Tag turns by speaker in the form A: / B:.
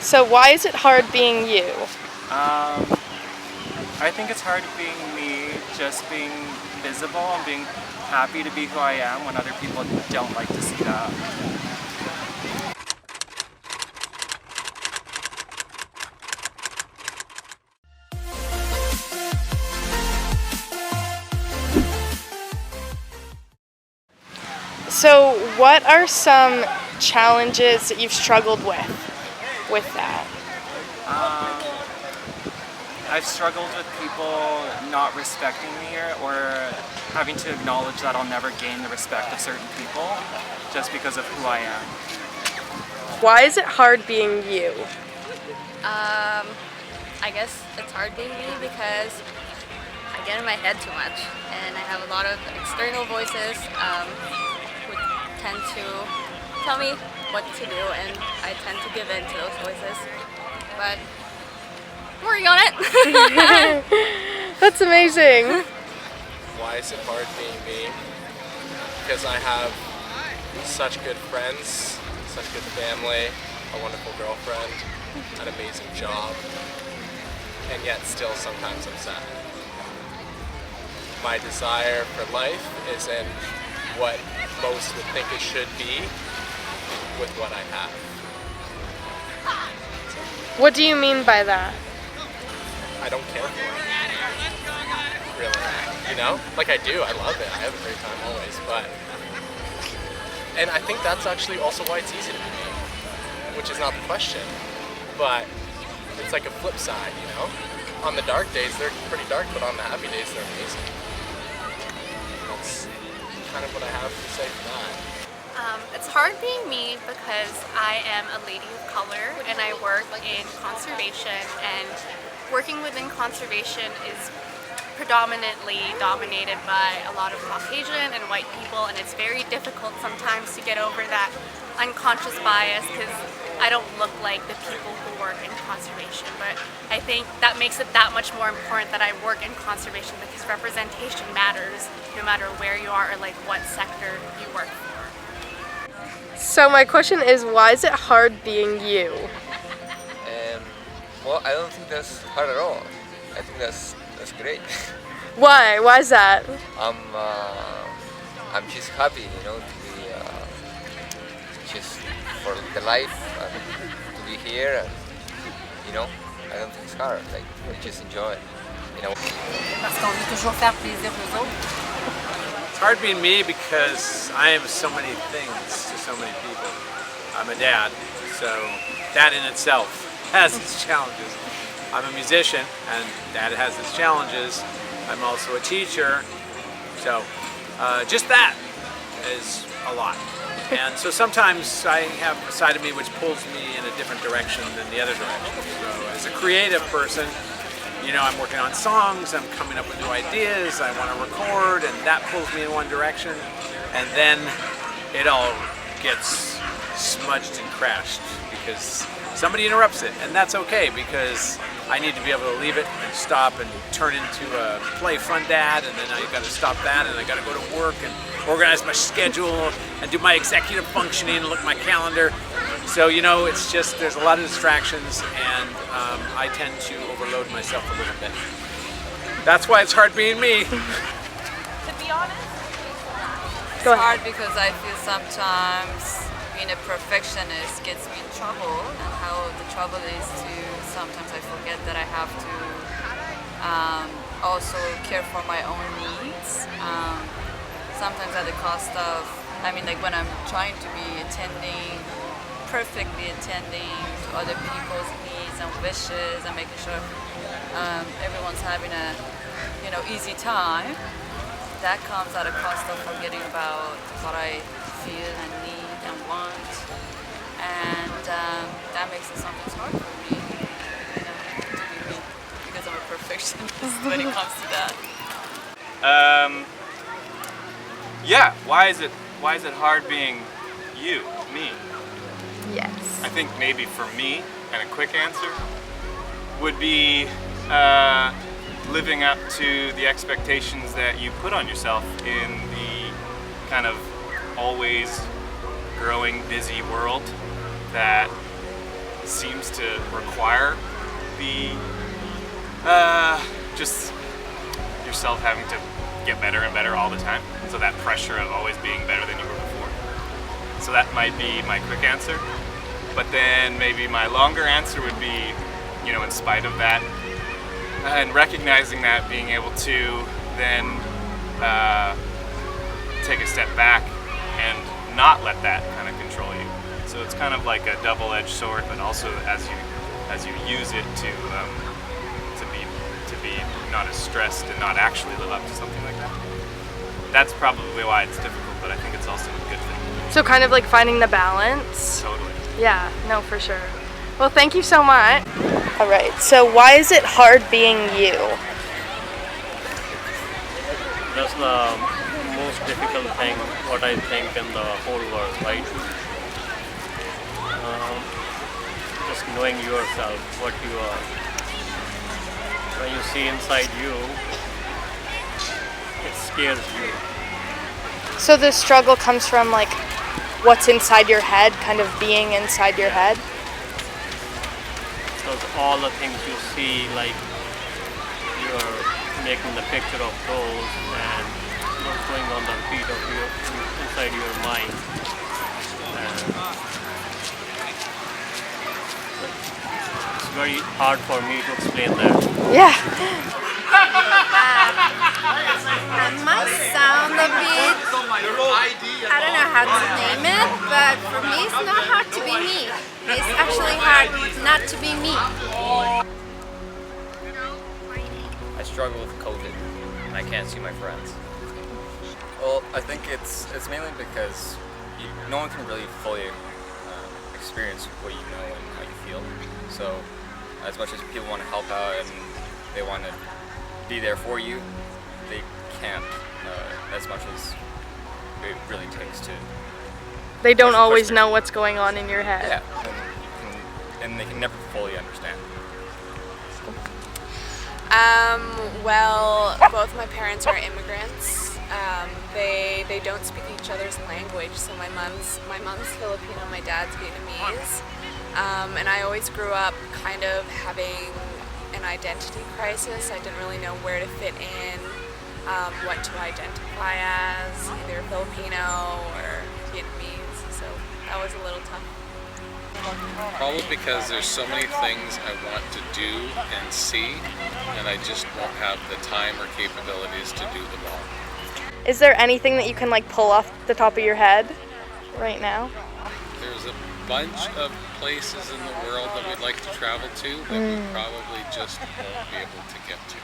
A: So why is it hard being you?
B: I think it's hard being me, just being visible and being happy to be who I am when other people don't like to see that.
A: So what are some challenges that you've struggled with that?
B: I've struggled with people not respecting me or having to acknowledge that I'll never gain the respect of certain people just because of who I am.
A: Why is it hard being you?
C: I guess it's hard being me because I get in my head too much and I have a lot of external voices who tend to tell me what to do and I tend to give in to those voices. But I'm working on it.
A: That's amazing.
D: Why is it hard being me? Because I have such good friends, such good family, a wonderful girlfriend, an amazing job, and yet still sometimes I'm sad. My desire for life isn't what most would think it should be with what I have.
A: What do you mean by that?
D: I don't care for it. Really. You know? Like I do, I love it. I have a great time always, and I think that's actually also why it's easy to be me, which is not the question, but it's like a flip side, you know? On the dark days, they're pretty dark, but on the happy days, they're amazing. That's kind of what I have to say for that.
E: It's hard being me because I am a lady of color and I work in conservation, and working within conservation is predominantly dominated by a lot of Caucasian and white people, and it's very difficult sometimes to get over that unconscious bias because I don't look like the people who work in conservation. But I think that makes it that much more important that I work in conservation because representation matters no matter where you are or like what sector you work for.
A: So my question is, why is it hard being you?
F: Well, I don't think that's hard at all. I think that's great.
A: Why? Why is that?
F: I'm just happy, you know, to be just for the life and to be here, and you know, I don't think it's hard. Like I just enjoy it, you know.
G: Parce qu'on veut toujours faire plaisir aux autres.
H: It's hard being me because I am so many things to so many people. I'm a dad, so that in itself has its challenges. I'm a musician, and that has its challenges. I'm also a teacher, so just that is a lot. And so sometimes I have a side of me which pulls me in a different direction than the other direction. So as a creative person, you know, I'm working on songs, I'm coming up with new ideas, I want to record, and that pulls me in one direction, and then it all gets smudged and crashed because somebody interrupts it, and that's okay because I need to be able to leave it and stop and turn into a play fun dad, and then I got to stop that, and I got to go to work and organize my schedule and do my executive functioning and look at my calendar. So, you know, it's just, there's a lot of distractions, and I tend to overload myself a little bit. That's why it's hard being me.
E: To be honest,
C: It's hard because I feel sometimes being a perfectionist gets me in trouble, and how the trouble is to sometimes I forget that I have to also care for my own needs. Sometimes at the cost of, I mean, like when I'm trying to be perfectly attending to other people's needs and wishes and making sure everyone's having a, you know, easy time. That comes at a cost of forgetting about what I feel and need and want, and that makes it sometimes hard for me, you know, to be me, because I'm a perfectionist when it comes to that.
B: Yeah, why is it hard being you, me?
A: Yes.
B: I think maybe for me, and a quick answer, would be living up to the expectations that you put on yourself in the kind of always growing, busy world that seems to require the just yourself having to get better and better all the time. So that pressure of always being better than you were before. So that might be my quick answer. But then maybe my longer answer would be, you know, in spite of that, and recognizing that, being able to then take a step back and not let that kind of control you. So it's kind of like a double-edged sword, but also as you use it to be not as stressed and not actually live up to something like that. That's probably why it's difficult, but I think it's also a good thing.
A: So kind of like finding the balance.
B: Totally.
A: Yeah, no, for sure. Well, thank you so much. All right, so why is it hard being you?
I: That's the most difficult thing, what I think, in the whole world, right? Just knowing yourself, what you are. When you see inside you, it scares you.
A: So the struggle comes from like what's inside your head, kind of being inside your head?
I: Because all the things you see, like you're making the picture of those and what's going on the repeat of your inside your mind. And it's very hard for me to explain that.
A: Yeah.
J: It might sound a bit, I don't know how to name it, but for me it's not hard to be me. It's actually hard not to be me.
K: I struggle with COVID and I can't see my friends.
L: Well, I think it's mainly because no one can really fully experience what you know and how you feel. So as much as people want to help out and they want to be there for you, they can't as much as it really takes to.
A: They don't always know what's going on in your head.
L: Yeah, and they can never fully understand.
M: Well, both my parents are immigrants. They don't speak each other's language. So my mom's Filipino, my dad's Vietnamese, and I always grew up kind of having an identity crisis. I didn't really know where to fit in, what to identify as, either Filipino or Vietnamese. So that was a little tough.
N: Probably because there's so many things I want to do and see, and I just won't have the time or capabilities to do them all.
A: Is there anything that you can like pull off the top of your head right now?
N: There's a bunch of places in the world that we'd like to travel to that we probably just won't be able to get to.